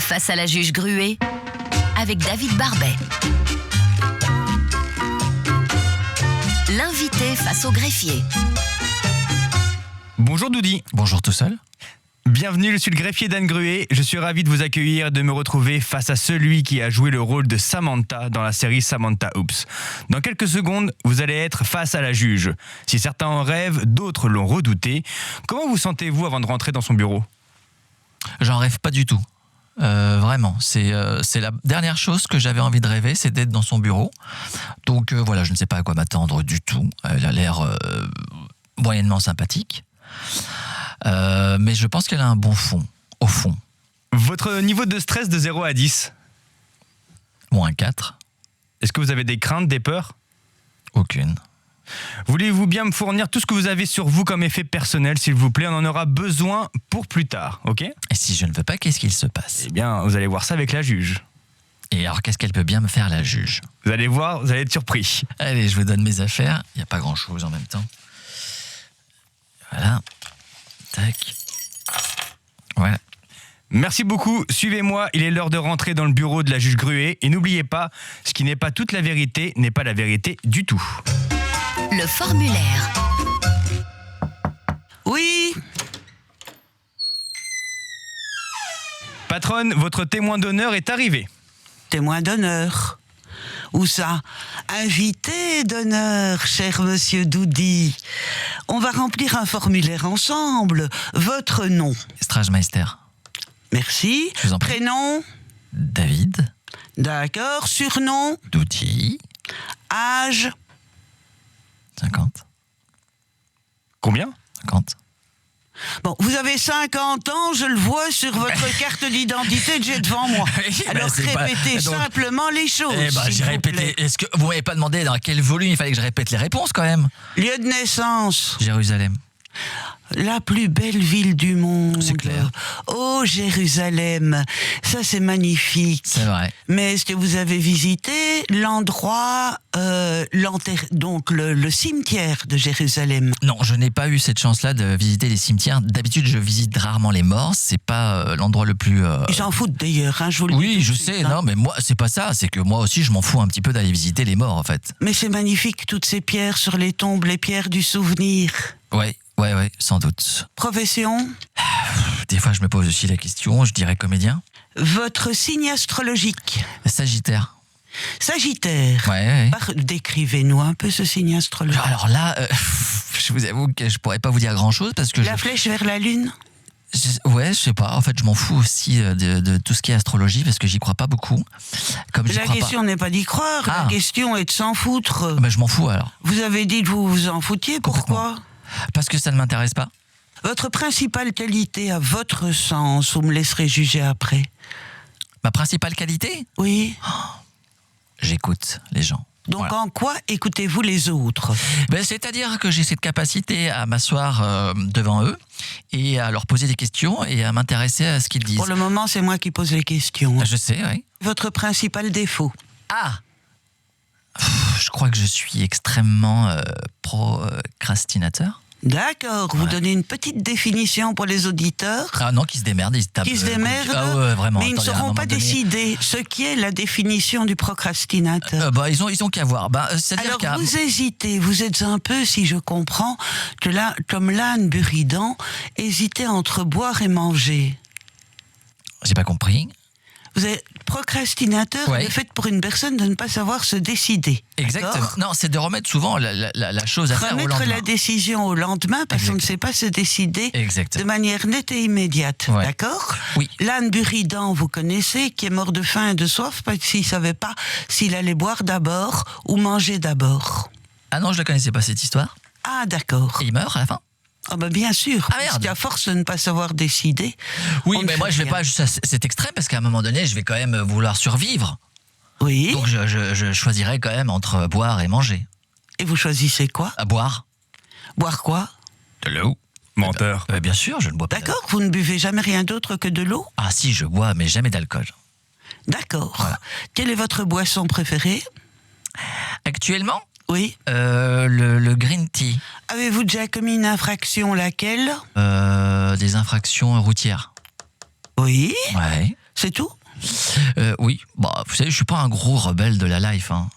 face à la juge Gruet avec David Barbet. L'invité face au greffier. Bonjour Doudi. Bonjour tout seul. Bienvenue, je suis le greffier Dan Gruet. Je suis ravi de vous accueillir et de me retrouver face à celui qui a joué le rôle de Samantha dans la série Samantha Oops. Dans quelques secondes, vous allez être face à la juge. Si certains en rêvent, d'autres l'ont redouté. Comment vous sentez-vous avant de rentrer dans son bureau ? J'en rêve pas du tout. Vraiment, c'est la dernière chose que j'avais envie de rêver, c'est d'être dans son bureau. Donc voilà, je ne sais pas à quoi m'attendre du tout. Elle a l'air moyennement sympathique. Mais je pense qu'elle a un bon fond, au fond. Votre niveau de stress de 0 à 10 ? -4. Est-ce que vous avez des craintes, des peurs ? Aucune. Voulez-vous bien me fournir tout ce que vous avez sur vous comme effet personnel, s'il vous plaît ? On en aura besoin pour plus tard, ok ? Et si je ne veux pas, qu'est-ce qu'il se passe ? Eh bien, vous allez voir ça avec la juge. Et alors, qu'est-ce qu'elle peut bien me faire, la juge ? Vous allez voir, vous allez être surpris. Allez, je vous donne mes affaires. Il n'y a pas grand-chose en même temps. Voilà. Tac. Voilà. Merci beaucoup, suivez-moi, il est l'heure de rentrer dans le bureau de la juge Gruet. Et n'oubliez pas, ce qui n'est pas toute la vérité n'est pas la vérité du tout. Le formulaire. Oui, Patronne, votre témoin d'honneur est arrivé. témoin d'honneur. Où ça ? Invité d'honneur, cher monsieur Doudi. On va remplir un formulaire ensemble. Votre nom. Stragmeister. Merci. Je vous en prie. Prénom. David. D'accord. Surnom. Doudi. Âge. 50. Combien ? 50. Bon, vous avez 50 ans, je le vois sur votre carte d'identité que j'ai devant moi. Alors c'est pas- répétez donc- simplement les choses. Eh ben, s'il j'ai vous répété. plaît. Est-ce que vous m'avez pas demandé dans quel volume il fallait que je répète les réponses quand même ? Lieu de naissance. Jérusalem. La plus belle ville du monde. C'est clair. Oh, Jérusalem. Ça, c'est magnifique. C'est vrai. Mais est-ce que vous avez visité l'endroit, donc le cimetière de Jérusalem ? Non, je n'ai pas eu cette chance-là de visiter les cimetières. D'habitude, je visite rarement les morts. C'est pas l'endroit le plus. Ils s'en foutent d'ailleurs, hein, je vous le dis. Oui, tout je de suite, sais. hein. Non, mais moi, c'est pas ça. C'est que moi aussi, je m'en fous un petit peu d'aller visiter les morts, en fait. Mais c'est magnifique, toutes ces pierres sur les tombes, les pierres du souvenir. Ouais, sans doute. Profession ? Des fois, je me pose aussi la question. Je dirais comédien. Votre signe astrologique ? Sagittaire. Sagittaire. Ouais. Décrivez-nous un peu ce signe astrologique. Alors là, je vous avoue que je pourrais pas vous dire grand-chose parce que La flèche vers la lune ? je sais pas. En fait, je m'en fous aussi de tout ce qui est astrologie parce que j'y crois pas beaucoup. Comme j'y La crois question n'est pas d'y croire, Ah. la question est de s'en foutre. pas, ben, je m'en fous alors. Vous avez dit que vous vous en foutiez, pourquoi ? Parce que ça ne m'intéresse pas. Votre principale qualité, à votre sens, vous me laisserez juger après. Ma principale qualité, Oui. j'écoute les gens. Donc Voilà. en quoi écoutez-vous les autres ? Ben, c'est-à-dire que j'ai cette capacité à m'asseoir devant eux et à leur poser des questions et à m'intéresser à ce qu'ils disent. Pour le moment, c'est moi qui pose les questions. Je sais, oui. Votre principal défaut ? Ah, je crois que je suis extrêmement procrastinateur. D'accord, vous donnez une petite définition pour les auditeurs Ah non, qui se démerdent, ils se tapent. qui se démerdent, Ah ouais, vraiment. mais ils ne Attendez, à un sauront moment pas donné. décider ce qui est la définition du procrastinateur. Bah, ils ont qu'à voir. Bah, c'est-à-dire Alors qu'à... vous hésitez, vous êtes un peu, si je comprends, comme l'âne Buridan, hésitez entre boire et manger. J'ai pas compris. Vous êtes procrastinateur, Ouais. le fait pour une personne de ne pas savoir se décider. Exactement. D'accord ? Non, c'est de remettre souvent la chose à faire au Remettre lendemain. la décision au lendemain parce qu'on ne sait pas se décider Exactement. de manière nette et immédiate. Ouais. D'accord ? Oui. L'âne Buridan, vous connaissez, qui est mort de faim et de soif parce qu'il ne savait pas s'il allait boire d'abord ou manger d'abord. Ah non, je la connaissais pas cette histoire. Ah, d'accord. Et il meurt à la fin. Ah ben bien sûr, Ah, merde. parce qu'à force de ne pas savoir décider... Oui, on ne mais fait moi je vais rien. pas jusqu'à cet extrême parce qu'à un moment donné, je vais quand même vouloir survivre. Oui, Donc je choisirais quand même entre boire et manger. et vous choisissez quoi ? À boire. Boire quoi ? De l'eau. Menteur. Bien sûr, je ne bois pas. D'accord, vous ne buvez jamais rien d'autre que de l'eau ? Ah si, je bois, mais jamais d'alcool. D'accord. Voilà. Quelle est votre boisson préférée ? Actuellement, Oui. le green tea. Avez-vous déjà commis une infraction, laquelle ? Des infractions routières. Oui. Ouais. C'est tout? Oui, bah, vous savez, je suis pas un gros rebelle de la life, hein.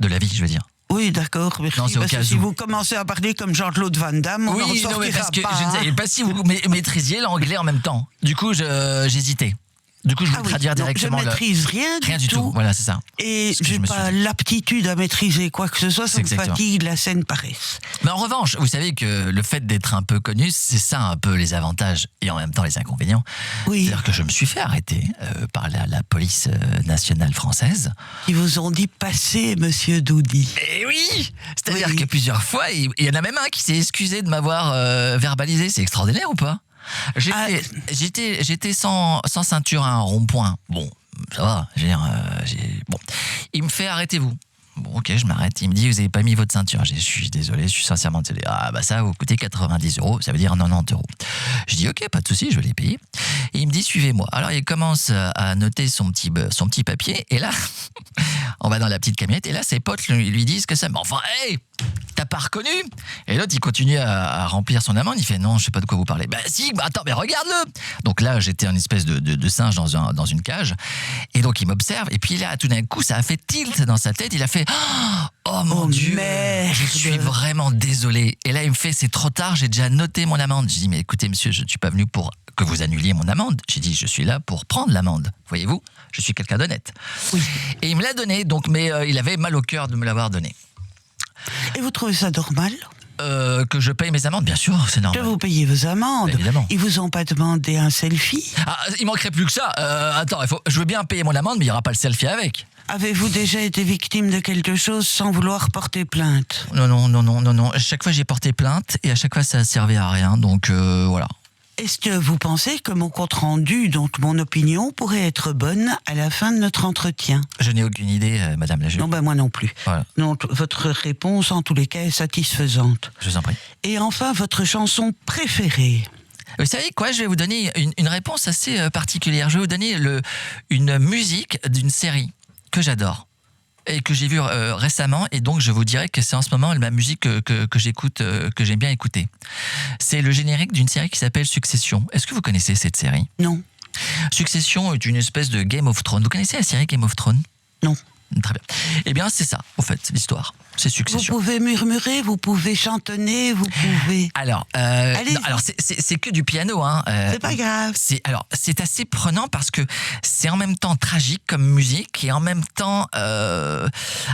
De la vie, je veux dire. Oui, d'accord, merci. Non, c'est au Parce cas que si où. vous commencez à parler comme Jean-Claude Van Damme, on n'en Oui, non, mais sortira parce que pas. je ne savais pas si vous maîtrisiez l'anglais en même temps. Du coup, j'hésitais. Du coup, je voulais traduire non, directement. je maîtrise rien Rien du tout. Voilà, c'est ça. Et Ce que j'ai je me pas suis dit. l'aptitude à maîtriser quoi que ce soit, ça C'est me exactement. fatigue, la scène paresse. Mais en revanche, vous savez que le fait d'être un peu connu, c'est ça un peu les avantages et en même temps les inconvénients. Oui, C'est-à-dire que je me suis fait arrêter par la police nationale française. ils vous ont dit passer, monsieur Doudy. Et oui. C'est-à-dire Oui. que plusieurs fois, il y en a même un qui s'est excusé de m'avoir verbalisé. C'est extraordinaire ou pas? J'étais sans ceinture à un rond-point. Bon, ça va. Bon, il me fait arrêtez-vous. Bon, ok, je m'arrête. Il me dit vous avez pas mis votre ceinture. Je suis désolé, je suis sincèrement désolé. Ah bah ça va vous coûter 90 €, ça veut dire 90 €. Je dis ok, pas de souci, je vais les payer. Et il me dit suivez-moi. Alors il commence à noter son petit papier et là, on va dans la petite camionnette et là ses potes lui disent que ça. Mais enfin, hey, t'as pas reconnu? Et l'autre il continue à remplir son amende. Il fait non, je sais pas de quoi vous parlez. Bah si, bah attends, mais regarde-le. Donc là j'étais en espèce de singe dans une cage et donc il m'observe et puis là tout d'un coup ça a fait tilt dans sa tête. Il a fait oh mon Dieu, merde. je suis vraiment désolé. Et là il me fait c'est trop tard, j'ai déjà noté mon amende. J'ai dit mais écoutez monsieur, je ne suis pas venu pour que vous annuliez mon amende. J'ai dit je suis là pour prendre l'amende. Voyez-vous, je suis quelqu'un d'honnête. Oui. Et il me l'a donné donc mais il avait mal au cœur de me l'avoir donné. Et vous trouvez ça normal Que je paye mes amendes, bien sûr, c'est que normal. vous payez vos amendes? Évidemment. Ils vous ont pas demandé un selfie? Ah, il manquerait plus que ça. Attends, je veux bien payer mon amende, mais il n'y aura pas le selfie avec. Avez-vous déjà été victime de quelque chose sans vouloir porter plainte? Non. Chaque fois j'ai porté plainte et à chaque fois ça servait à rien. Donc voilà. Est-ce que vous pensez que mon compte-rendu, donc mon opinion, pourrait être bonne à la fin de notre entretien? Je n'ai aucune idée, madame la juge. Non, ben moi non plus. Voilà, Donc votre réponse, en tous les cas, est satisfaisante. je vous en prie. Et enfin, votre chanson préférée? Vous savez quoi, je vais vous donner une réponse assez particulière. Je vais vous donner une musique d'une série que j'adore et que j'ai vue récemment, et donc je vous dirais que c'est en ce moment ma musique que j'écoute, que j'aime bien écouter. C'est le générique d'une série qui s'appelle Succession. Est-ce que vous connaissez cette série? Non. Succession est une espèce de Game of Thrones. Vous connaissez la série Game of Thrones? Non. Très bien. Eh bien, c'est ça, au fait, l'histoire. C'est Vous Succession. pouvez murmurer, vous pouvez chantonner, vous pouvez... Alors, Allez-y. non, alors c'est que du piano, hein. C'est pas grave. C'est assez prenant parce que c'est en même temps tragique comme musique et en même temps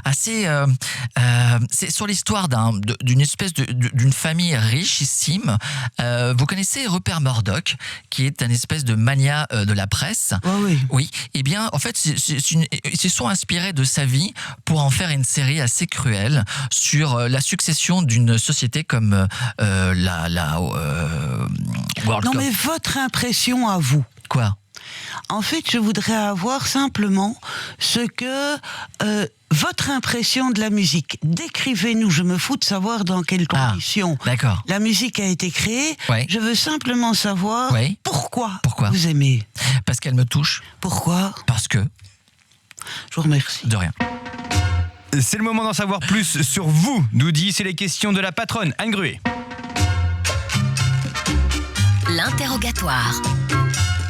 assez. C'est sur l'histoire d'une espèce d'une famille richissime. Vous connaissez Rupert Murdoch, qui est un espèce de mania de la presse. Oh oui. Oui, eh bien, en fait, ils se sont inspirés de sa vie pour en faire une série assez cruelle sur la succession d'une société comme la World Non, Cup. mais votre impression à vous. Quoi? En fait, je voudrais avoir simplement ce que... votre impression de la musique. Décrivez-nous, je me fous de savoir dans quelles conditions D'accord. la musique a été créée. Ouais. Je veux simplement savoir Ouais. pourquoi Pourquoi vous aimez. Parce qu'elle me touche. Pourquoi? Parce que. Je vous remercie. De rien. C'est le moment d'en savoir plus sur vous, Doudy. C'est les questions de la patronne, Anne Gruet. L'interrogatoire.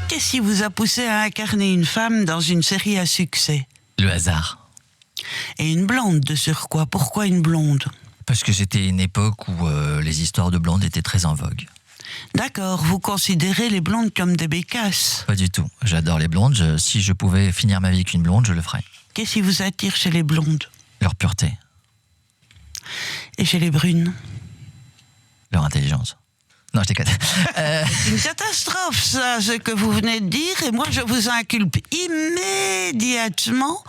Qu'est-ce qui vous a poussé à incarner une femme dans une série à succès? Le hasard. Et une blonde de surcroît. Pourquoi une blonde? Parce que c'était une époque où les histoires de blondes étaient très en vogue. D'accord, vous considérez les blondes comme des bécasses. Pas du tout. J'adore les blondes. Si je pouvais finir ma vie avec une blonde, je le ferais. Qu'est-ce qui vous attire chez les blondes? Leur pureté. Et chez les brunes? Leur intelligence. Non, je déconne. Une catastrophe, ça, ce que vous venez de dire, et moi je vous inculpe immédiatement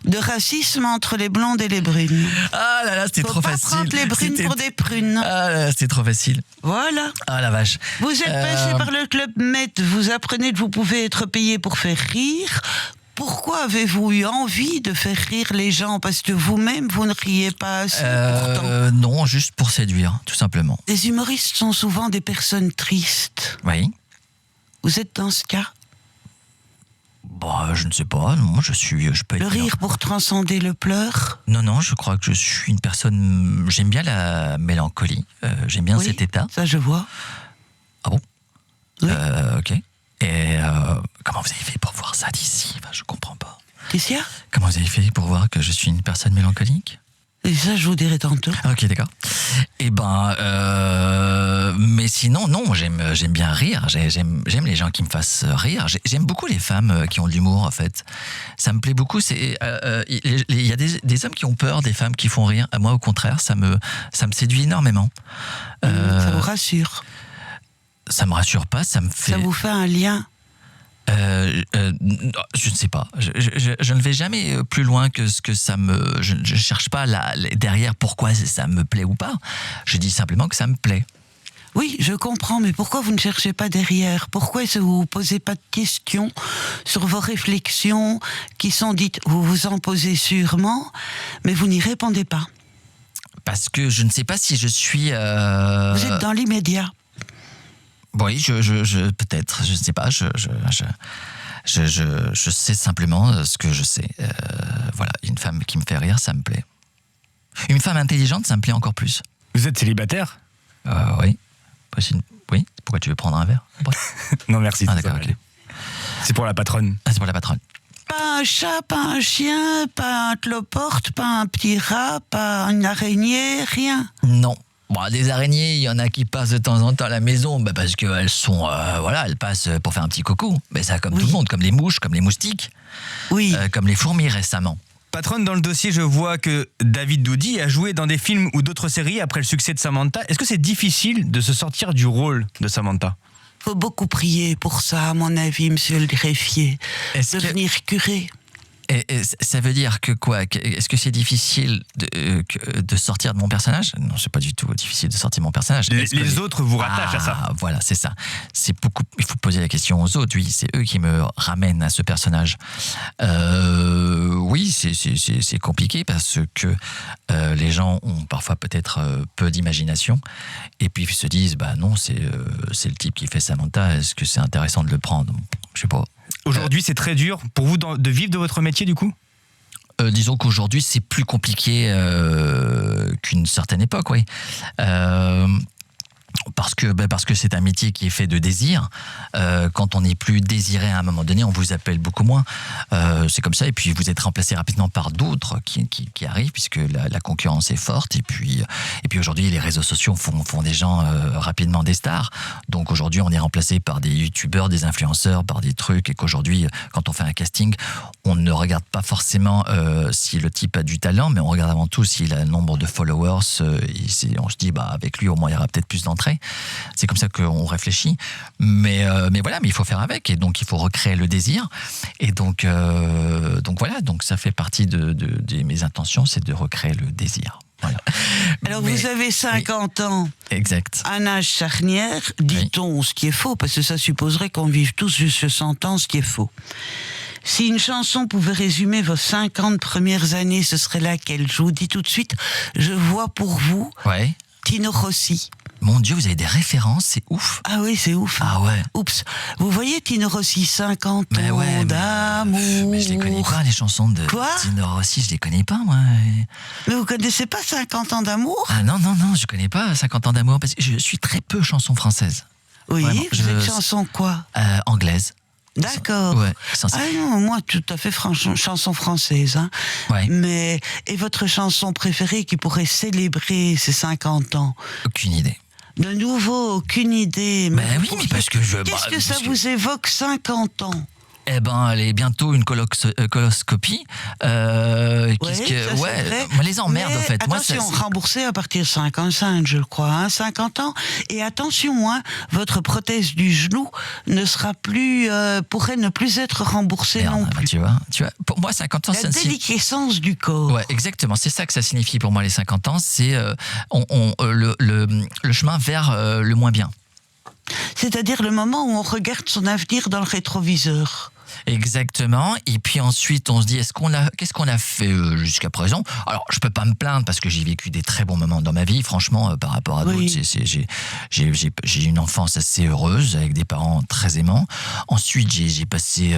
de racisme entre les blondes et les brunes. Ah là là, c'était Faut trop pas facile. prendre les brunes C'était- pour des prunes. Ah là là, c'était trop facile. Voilà. Ah la vache. Vous êtes passé par le club Met, vous apprenez que vous pouvez être payé pour faire rire. Pourquoi avez-vous eu envie de faire rire les gens? Parce que vous-même, vous ne riez pas assez, pourtant. Non, juste pour séduire, tout simplement. Les humoristes sont souvent des personnes tristes. Oui. Vous êtes dans ce cas? Bah, je ne sais pas. Non, je peux être. Le rire pour transcender le pleur? Non, je crois que je suis une personne. J'aime bien la mélancolie. J'aime bien Oui, cet état. ça je vois. Ah bon? Oui. Ok. Et comment comment vous avez fait pour voir ça d'ici? Enfin, je comprends pas. Qu'est-ce qu'il y a? Comment vous avez fait pour voir que je suis une personne mélancolique? Et ça, je vous dirai tantôt. Ok, d'accord. Mais sinon, non, j'aime bien rire. J'aime les gens qui me fassent rire. J'aime beaucoup les femmes qui ont de l'humour, en fait. Ça me plaît beaucoup. Il y a des hommes qui ont peur des femmes qui font rire. Moi, au contraire, ça me séduit énormément. Ça vous rassure? Ça me rassure pas, ça me fait... Ça vous fait un lien? Je ne sais pas. Je ne vais jamais plus loin que ce que ça me... Je ne cherche pas derrière pourquoi ça me plaît ou pas. Je dis simplement que ça me plaît. Oui, je comprends, mais pourquoi vous ne cherchez pas derrière? Pourquoi est-ce que vous ne posez pas de questions sur vos réflexions qui sont dites? Vous vous en posez sûrement, mais vous n'y répondez pas. Parce que je ne sais pas si je suis... Vous êtes dans l'immédiat. Oui, peut-être, je ne sais pas, je sais simplement ce que je sais. Voilà, une femme qui me fait rire, ça me plaît. Une femme intelligente, ça me plaît encore plus. Vous êtes célibataire? Oui. Oui. Pourquoi tu veux prendre un verre? Non, merci. Ah, d'accord, ok. C'est pour la patronne. Ah, c'est pour la patronne. Pas un chat, pas un chien, pas un cloporte, pas un petit rat, pas une araignée, rien. Non. Bon, des araignées, il y en a qui passent de temps en temps à la maison, parce qu'elles sont, elles passent pour faire un petit coucou. Mais ça, comme tout le monde, comme les mouches, comme les moustiques, comme les fourmis récemment. Patronne, dans le dossier, je vois que David Doudy a joué dans des films ou d'autres séries après le succès de Samantha. Est-ce que c'est difficile de se sortir du rôle de Samantha? Faut beaucoup prier pour ça, à mon avis, monsieur le greffier. Devenir curé. Et ça veut dire que quoi? Est-ce que c'est difficile de sortir de mon personnage? Non, c'est pas du tout difficile de sortir de mon personnage. Les autres vous rattachent à ça. Voilà, c'est ça. C'est beaucoup. Il faut poser la question aux autres. Oui, c'est eux qui me ramènent à ce personnage. Oui, c'est compliqué parce que les gens ont parfois peut-être peu d'imagination et puis ils se disent non, c'est le type qui fait Samantha. Est-ce que c'est intéressant de le prendre? Je sais pas. Aujourd'hui, c'est très dur pour vous de vivre de votre métier, du coup? Disons qu'aujourd'hui, c'est plus compliqué qu'une certaine époque, oui. Parce que c'est un métier qui est fait de désir. Quand on n'est plus désiré à un moment donné, on vous appelle beaucoup moins. C'est comme ça. Et puis vous êtes remplacé rapidement par d'autres qui arrivent, puisque la concurrence est forte. Et puis aujourd'hui, les réseaux sociaux font des gens rapidement des stars. Donc aujourd'hui, on est remplacé par des youtubeurs, des influenceurs, par des trucs. Et qu'aujourd'hui, quand on fait un casting, on ne regarde pas forcément si le type a du talent, mais on regarde avant tout s'il a le nombre de followers. On se dit, avec lui, au moins, il y aura peut-être plus d'entrées. C'est comme ça qu'on réfléchit, mais voilà, mais il faut faire avec, et donc il faut recréer le désir, et donc voilà, donc ça fait partie de mes intentions, c'est de recréer le désir. Voilà. Alors vous avez 50 ans. Exact. Un âge charnière, dit-on, ce qui est faux, parce que ça supposerait qu'on vive tous jusqu'à 100 ans, ce qui est faux. Si une chanson pouvait résumer vos 50 premières années, ce serait laquelle? Je vous dis tout de suite, je vois pour vous Tino Rossi. Mon Dieu, vous avez des références, c'est ouf. Ah oui, c'est ouf. Ah ouais. Oups. Vous voyez Tino Rossi, 50 ans d'amour. Mais je les connais pas, les chansons de Tino Rossi, je les connais pas, moi. Mais vous connaissez pas 50 ans d'amour? Ah non, je connais pas 50 ans d'amour, parce que je suis très peu chanson française. Oui, vraiment, vous êtes chanson quoi? Anglaise. D'accord. Ouais, ah non, moi tout à fait chanson française. Hein. Ouais. Mais, et votre chanson préférée qui pourrait célébrer ces 50 ans? Aucune idée. De nouveau, aucune idée. Mais oui, mais parce que Qu'est-ce que ça vous évoque 50 ans? Eh ben, elle est bientôt une coloscopie. Moi, les emmerdes, en fait. Attention, remboursé à partir de 55, je crois, 50 ans. Et attention, votre prothèse du genou ne sera plus, pourrait ne plus être remboursée non plus. Tu vois, pour moi, 50 ans, la déliquescence du corps. Ouais, exactement. C'est ça que ça signifie pour moi, les 50 ans. C'est le chemin vers le moins bien. C'est-à-dire le moment où on regarde son avenir dans le rétroviseur. Exactement. Et puis ensuite, on se dit, qu'est-ce qu'on a fait jusqu'à présent? Alors, je peux pas me plaindre parce que j'ai vécu des très bons moments dans ma vie. Franchement, par rapport à d'autres, j'ai une enfance assez heureuse avec des parents très aimants. Ensuite, j'ai passé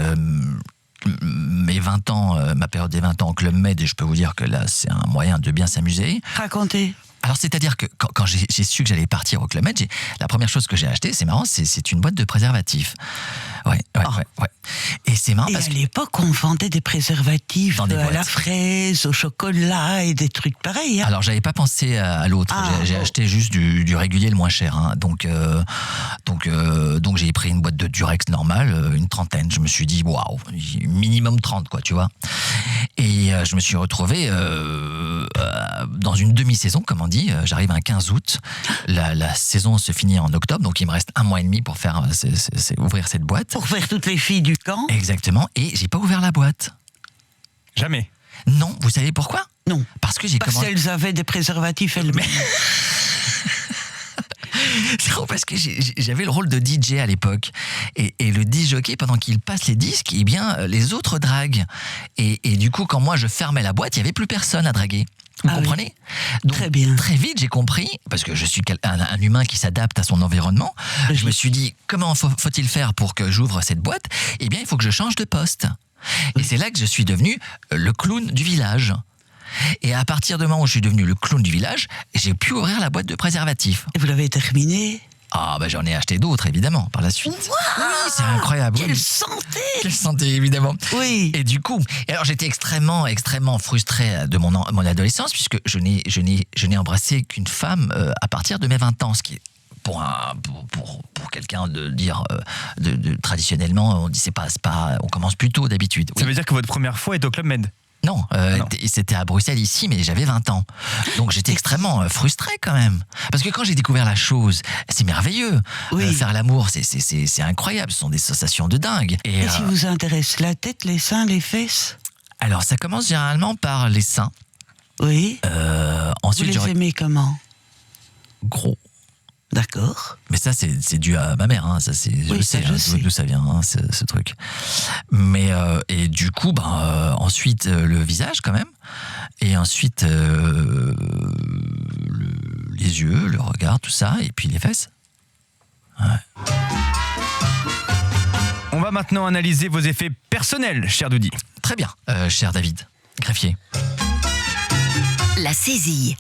mes 20 ans, ma période des 20 ans au Club Med, et je peux vous dire que là, c'est un moyen de bien s'amuser. Racontez. Alors, c'est-à-dire que quand j'ai su que j'allais partir au Club Med, la première chose que j'ai acheté, c'est marrant, c'est une boîte de préservatifs. Ouais. Et c'est marrant Et parce à que... l'époque, on vendait des préservatifs Dans des à la boîtes. fraise, au chocolat et des trucs pareils. Hein. Alors, j'avais pas pensé à l'autre. J'ai acheté juste du régulier, le moins cher. Hein. Donc, j'ai pris une boîte de Durex normale, une trentaine. Je me suis dit, waouh, minimum 30, quoi, tu vois. Et je me suis retrouvé dans une demi-saison, comme on dit. J'arrive un 15 août. La saison se finit en octobre, donc il me reste 1 mois et demi pour faire ouvrir cette boîte. Pour faire toutes les filles du camp. Exactement. Et j'ai pas ouvert la boîte. Jamais. Non, vous savez pourquoi? Non. Parce que j'ai Parce commencé... qu'elles avaient des préservatifs elles-mêmes. C'est drôle parce que j'avais le rôle de DJ à l'époque. Et le disc jockey, pendant qu'il passe les disques, eh bien, les autres draguent. Et du coup, quand moi je fermais la boîte, il n'y avait plus personne à draguer. Vous comprenez? Donc, Très bien. Très vite, j'ai compris, parce que je suis un humain qui s'adapte à son environnement, je me suis dit, comment faut-il faire pour que j'ouvre cette boîte? Eh bien, il faut que je change de poste. Et c'est là que je suis devenu le clown du village. Et à partir du moment où je suis devenu le clown du village, j'ai pu ouvrir la boîte de préservatifs. Et vous l'avez terminé? Ah, bah j'en ai acheté d'autres, évidemment, par la suite. Wow, oui, c'est incroyable. Quelle Oui. santé! Quelle santé, évidemment. Oui. Et du coup, alors j'étais extrêmement frustré de mon adolescence, puisque je n'ai embrassé qu'une femme à partir de mes 20 ans, ce qui est pour quelqu'un de dire traditionnellement, on dit c'est pas, on commence plus tôt d'habitude. Ça veut dire que votre première fois est au Club Med? Non, c'était à Bruxelles ici, mais j'avais 20 ans. Donc j'étais extrêmement frustré quand même. Parce que quand j'ai découvert la chose, c'est merveilleux. Oui. Faire l'amour, c'est incroyable. Ce sont des sensations de dingue. Et si vous intéresse la tête, les seins, les fesses? Alors ça commence généralement par les seins. Oui. Ensuite, Vous les aimez comment? Gros. D'accord. Mais ça, c'est dû à ma mère. Hein. Ça, je sais d'où ça vient, hein, ce truc. Mais et du coup, ensuite le visage quand même, et ensuite les yeux, le regard, tout ça, et puis les fesses. Ouais. On va maintenant analyser vos effets personnels, cher Doudi. Très bien, cher David, greffier. La saisie.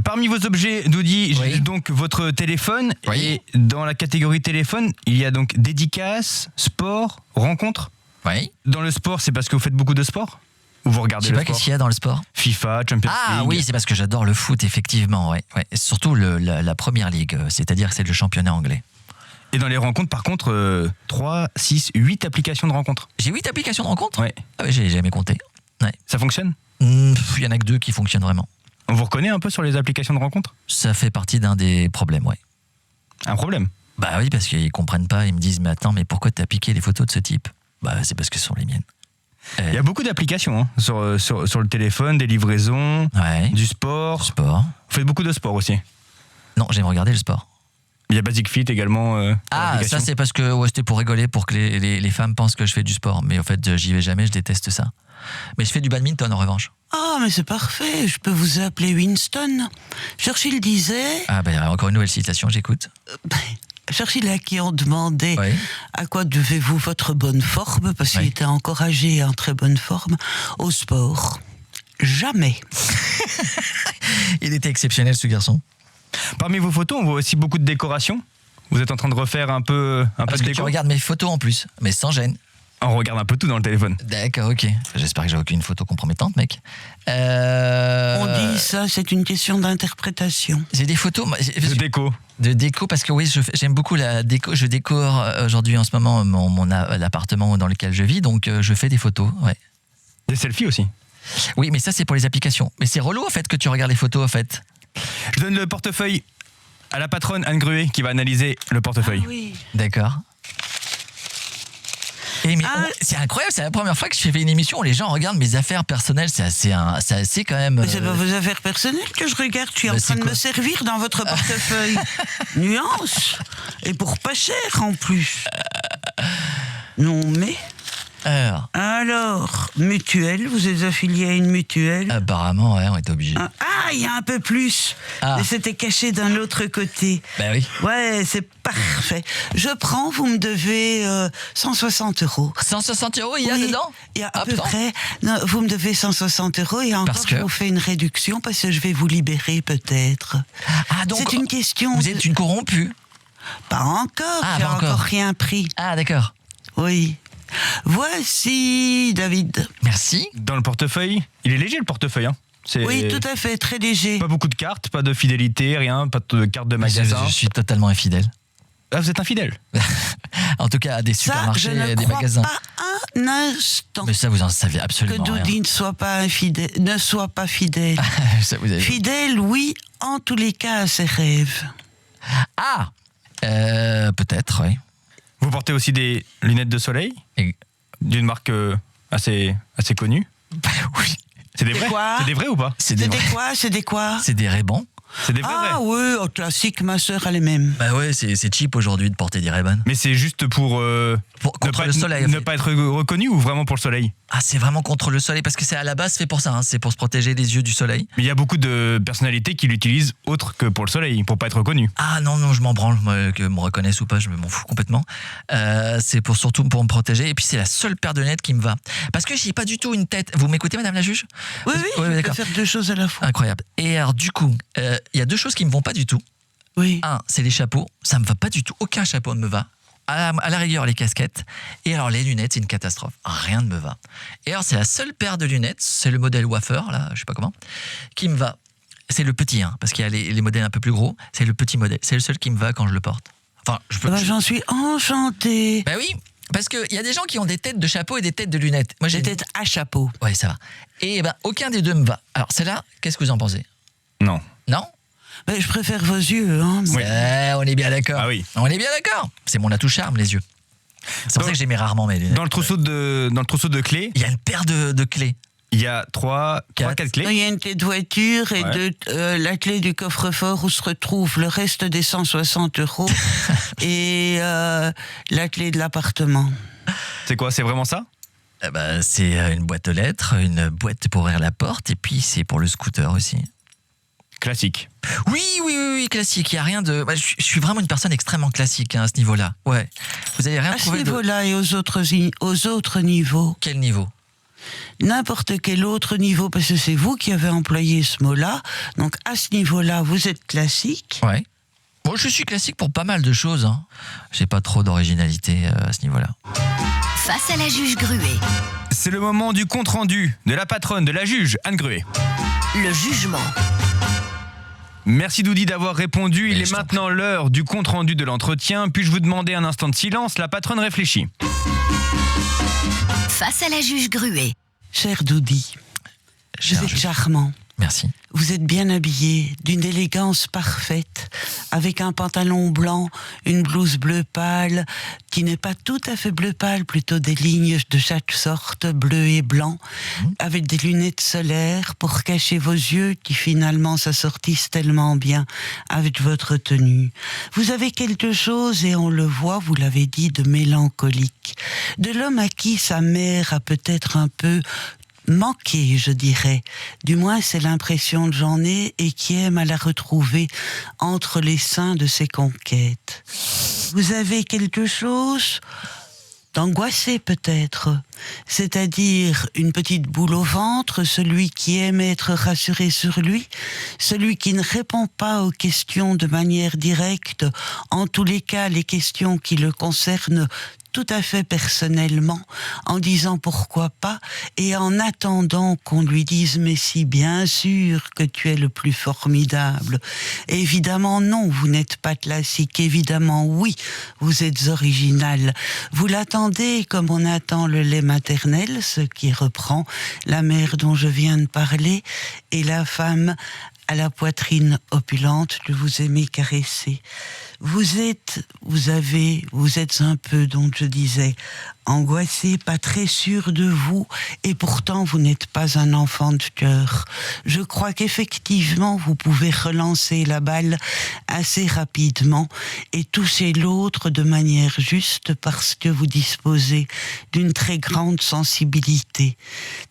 Parmi vos objets, Doudi, Oui. j'ai donc votre téléphone. Oui. Et dans la catégorie téléphone, il y a donc dédicaces, sport, rencontres. Oui. Dans le sport, c'est parce que vous faites beaucoup de sport? Ou vous Je regardez sais le pas sport? qu'est-ce qu'il y a dans le sport. FIFA, Champions Ah League. oui, c'est parce que j'adore le foot, effectivement. Ouais. Surtout la première ligue, c'est-à-dire c'est le championnat anglais. Et dans les rencontres, par contre, 3, 6, 8 applications de rencontres. J'ai 8 applications de rencontres. Ouais. Ah ouais, j'ai jamais compté. Ouais. Ça fonctionne? Il y en a que 2 qui fonctionnent vraiment. On vous reconnaît un peu sur les applications de rencontres? Ça fait partie d'un des problèmes, ouais. Un problème? Bah oui, parce qu'ils comprennent pas, ils me disent, mais attends, mais pourquoi t'as piqué les photos de ce type? Bah c'est parce que ce sont les miennes. Il y a beaucoup d'applications hein, sur le téléphone, des livraisons, Ouais. du sport. Sport. Vous faites beaucoup de sport aussi. Non, j'aime regarder le sport. Il y a Basic Fit également. Ça c'est parce que c'était pour rigoler, pour que les femmes pensent que je fais du sport. Mais en fait, j'y vais jamais, je déteste ça. Mais je fais du badminton en revanche. Ah, mais c'est parfait, je peux vous appeler Winston. Churchill disait... Ah bah encore une nouvelle citation, j'écoute. Churchill à qui on demandait Oui. à quoi devez-vous votre bonne forme, parce qu'il Oui. était encore âgé et en très bonne forme, au sport. Jamais. Il était exceptionnel ce garçon. Parmi vos photos, on voit aussi beaucoup de décorations. Vous êtes en train de refaire un peu Parce de que tu déco. regardes mes photos en plus, mais sans gêne. On regarde un peu tout dans le téléphone. D'accord, ok. J'espère que j'ai aucune photo compromettante, mec. On dit ça, c'est une question d'interprétation. J'ai des photos De déco. de déco parce que oui, j'aime beaucoup la déco. Je décore aujourd'hui en ce moment l'appartement dans lequel je vis, donc je fais des photos. Ouais. Des selfies aussi. Oui, mais ça c'est pour les applications. Mais c'est relou en fait que tu regardes les photos en fait. Je donne le portefeuille à la patronne Anne Gruet qui va analyser le portefeuille. Ah oui. D'accord. Et mais Ah. c'est incroyable, c'est la première fois que je fais une émission où les gens regardent mes affaires personnelles. C'est assez quand même. Mais c'est pas vos affaires personnelles que je regarde, je suis en Bah, train c'est de quoi me servir dans votre portefeuille. Nuance. Et pour pas cher en plus. Non mais, Alors, mutuelle, vous êtes affilié à une mutuelle? Apparemment, ouais, on est obligé. Il y a un peu plus. Mais c'était caché d'un autre côté. Ben oui. Ouais, c'est parfait. Je prends, vous me devez 160 €. 160 €, il y a dedans? Il y a à peu près. Non, vous me devez 160 € et encore, je vous fais une réduction parce que je vais vous libérer peut-être. Donc c'est une question. Vous êtes une corrompue? Pas encore, j'ai encore rien pris. D'accord. Oui. Voici, David. Merci. Dans le portefeuille, il est léger le portefeuille. Hein. Oui, tout à fait, très léger. Pas beaucoup de cartes, pas de fidélité, rien, pas de carte de magasin. Je suis totalement infidèle. Ah, vous êtes infidèle? En tout cas, à des supermarchés, je ne des crois magasins. Pas un instant. Mais ça, vous en savez absolument rien. Que Doudi ne soit pas fidèle. Ça, vous avez... Fidèle, oui, en tous les cas à ses rêves. Peut-être, oui. Vous portez aussi des lunettes de soleil d'une marque assez connue? Oui. C'est des vrais? C'est des vrais ou pas? C'est des quoi? C'est des Ray-Ban. C'est des vrais. Oui, classique, ma sœur a les mêmes. Bah ouais, c'est cheap aujourd'hui de porter des Ray-Ban. Mais c'est juste pour contre le soleil. Ne pas être reconnu ou vraiment pour le soleil? C'est vraiment contre le soleil parce que c'est à la base fait pour ça. Hein, c'est pour se protéger les yeux du soleil. Mais il y a beaucoup de personnalités qui l'utilisent autre que pour le soleil, pour pas être reconnu. Non, je m'en branle, moi, que me reconnaissent ou pas, je m'en fous complètement. C'est surtout pour me protéger. Et puis c'est la seule paire de lunettes qui me va. Parce que j'ai pas du tout une tête. Vous m'écoutez, Madame la juge? Oui, je peux faire deux choses à la fois. Incroyable. Et alors du coup, il y a deux choses qui me vont pas du tout. Oui. C'est les chapeaux. Ça me va pas du tout. Aucun chapeau ne me va. À la rigueur, les casquettes. Et alors, les lunettes, c'est une catastrophe. Rien ne me va. Et alors, c'est la seule paire de lunettes, c'est le modèle Wafer, là, je sais pas comment, qui me va. C'est le petit, parce qu'il y a les modèles un peu plus gros. C'est le petit modèle. C'est le seul qui me va quand je le porte. Enfin, j'en suis enchantée. Ben oui, parce qu'il y a des gens qui ont des têtes de chapeau et des têtes de lunettes. Moi, j'ai des têtes à chapeau. Ouais, ça va. Et aucun des deux me va. Alors, celle-là, qu'est-ce que vous en pensez? Non. Non? Je préfère vos yeux. Oui. On est bien d'accord. Ah oui. On est bien d'accord. C'est mon atout charme, les yeux. C'est pour ça que j'aimais rarement mes lunettes. Dans le trousseau de clés, il y a une paire de clés. Il y a 4 clés. Il y a une clé de voiture et la clé du coffre-fort où se retrouve le reste des 160 € et la clé de l'appartement. C'est quoi? C'est vraiment ça? C'est une boîte aux lettres, une boîte pour ouvrir la porte et puis c'est pour le scooter aussi. Ah. Classique. Oui, classique. Il y a rien de. Je suis vraiment une personne extrêmement classique à ce niveau-là. Ouais. Vous avez rien trouvé à ce niveau-là et aux autres niveaux. Quel niveau? N'importe quel autre niveau, parce que c'est vous qui avez employé ce mot-là. Donc à ce niveau-là, vous êtes classique. Ouais. Moi, je suis classique pour pas mal de choses. J'ai pas trop d'originalité à ce niveau-là. Face à la juge Gruet. C'est le moment du compte-rendu de la patronne de la juge, Anne Gruet. Le jugement. Merci Doudi d'avoir répondu. Il est maintenant l'heure du compte-rendu de l'entretien. Puis-je vous demander un instant de silence? La patronne réfléchit. Face à la juge Gruet. Cher Doudi, vous êtes charmant. Merci. Vous êtes bien habillé, d'une élégance parfaite, avec un pantalon blanc, une blouse bleu pâle, qui n'est pas tout à fait bleu pâle, plutôt des lignes de chaque sorte, bleu et blanc, avec des lunettes solaires pour cacher vos yeux qui finalement s'assortissent tellement bien avec votre tenue. Vous avez quelque chose, et on le voit, vous l'avez dit, de mélancolique, de l'homme à qui sa mère a peut-être un peu manqué, je dirais. Du moins, c'est l'impression que j'en ai et qui aime à la retrouver entre les seins de ses conquêtes. Vous avez quelque chose d'angoissé peut-être, c'est-à-dire une petite boule au ventre, celui qui aime être rassuré sur lui, celui qui ne répond pas aux questions de manière directe, en tous les cas les questions qui le concernent tout à fait personnellement, en disant pourquoi pas, et en attendant qu'on lui dise mais si bien sûr que tu es le plus formidable. Évidemment non, vous n'êtes pas classique, évidemment oui, vous êtes original. Vous l'attendez comme on attend le lait maternel, ce qui reprend la mère dont je viens de parler, et la femme à la poitrine opulente que vous aimez caresser. Vous êtes un peu, donc je disais, angoissé, pas très sûr de vous, et pourtant vous n'êtes pas un enfant de cœur. Je crois qu'effectivement vous pouvez relancer la balle assez rapidement et toucher l'autre de manière juste parce que vous disposez d'une très grande sensibilité.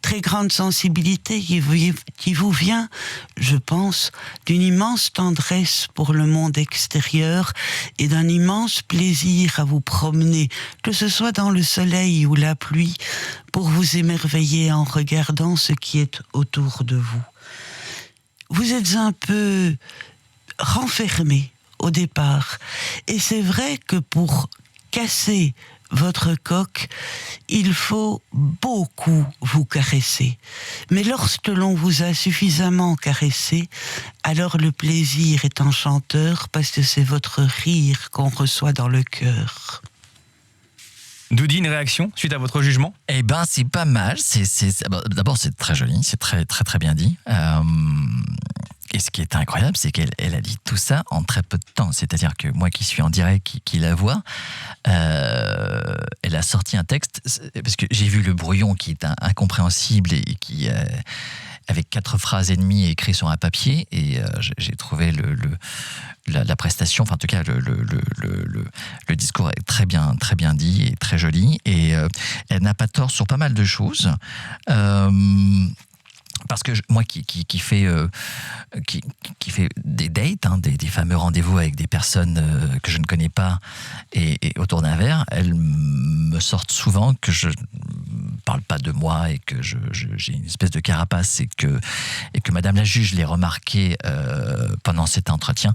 Très grande sensibilité qui vous vient, je pense, d'une immense tendresse pour le monde extérieur et d'un immense plaisir à vous promener, que ce soit dans le soleil ou la pluie, pour vous émerveiller en regardant ce qui est autour de vous. Vous êtes un peu renfermé au départ, et c'est vrai que pour casser votre coque, il faut beaucoup vous caresser. Mais lorsque l'on vous a suffisamment caressé, alors le plaisir est enchanteur parce que c'est votre rire qu'on reçoit dans le cœur. Doudi, une réaction suite à votre jugement ? Eh ben, c'est pas mal. D'abord, c'est très joli, c'est très très très bien dit. Et ce qui est incroyable, c'est qu'elle a dit tout ça en très peu de temps. C'est-à-dire que moi qui suis en direct, qui la vois, elle a sorti un texte, parce que j'ai vu le brouillon qui est incompréhensible et qui, avec 4 phrases et demie écrites sur un papier, et j'ai trouvé la prestation, enfin en tout cas le discours est très bien dit et très joli, et elle n'a pas tort sur pas mal de choses. Parce que moi qui fait des dates, des fameux rendez-vous avec des personnes que je ne connais pas et autour d'un verre, elles me sortent souvent que je parle pas de moi et que j'ai une espèce de carapace, et que Madame la juge, l'ai remarqué pendant cet entretien,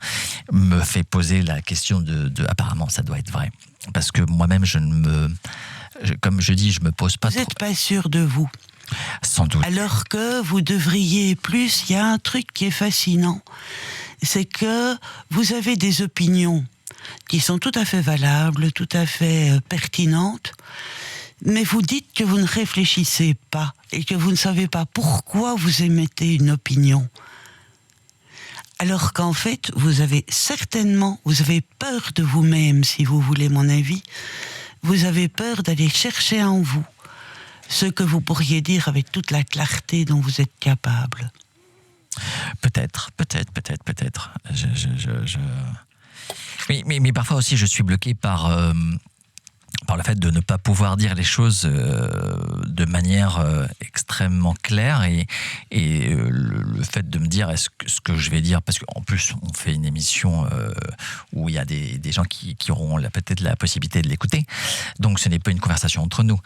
me fait poser la question de apparemment ça doit être vrai, parce que moi-même comme je dis, je me pose pas. Vous n'êtes pas sûr de vous. Sans doute. Alors que vous devriez plus, il y a un truc qui est fascinant, c'est que vous avez des opinions qui sont tout à fait valables, tout à fait pertinentes, mais vous dites que vous ne réfléchissez pas et que vous ne savez pas pourquoi vous émettez une opinion. Alors qu'en fait, vous avez peur de vous-même, si vous voulez mon avis. Vous avez peur d'aller chercher en vous ce que vous pourriez dire avec toute la clarté dont vous êtes capable. Peut-être. Mais parfois aussi, je suis bloqué par le fait de ne pas pouvoir dire les choses de manière extrêmement claire, et le fait de me dire est-ce que ce que je vais dire, parce qu'en plus on fait une émission où il y a des gens qui auront peut-être la possibilité de l'écouter, donc ce n'est pas une conversation entre nous,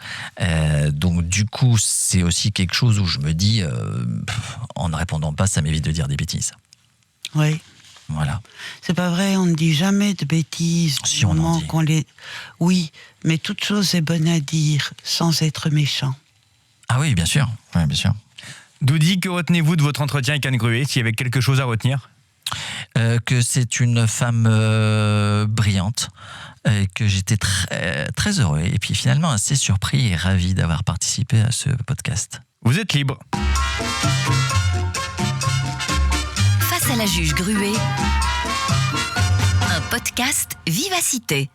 donc du coup c'est aussi quelque chose où je me dis en ne répondant pas, ça m'évite de dire des bêtises. Oui. Voilà. C'est pas vrai, on ne dit jamais de bêtises. Si on en dit. Oui, mais toute chose est bonne à dire sans être méchant. Ah oui, bien sûr. Ouais, bien sûr. Doudi, que retenez-vous de votre entretien avec Anne Gruet, s'il y avait quelque chose à retenir ? Que c'est une femme brillante, que j'étais très, très heureux, et puis finalement assez surpris et ravi d'avoir participé à ce podcast. Vous êtes libre. Face à la juge Gruet, un podcast Vivacité.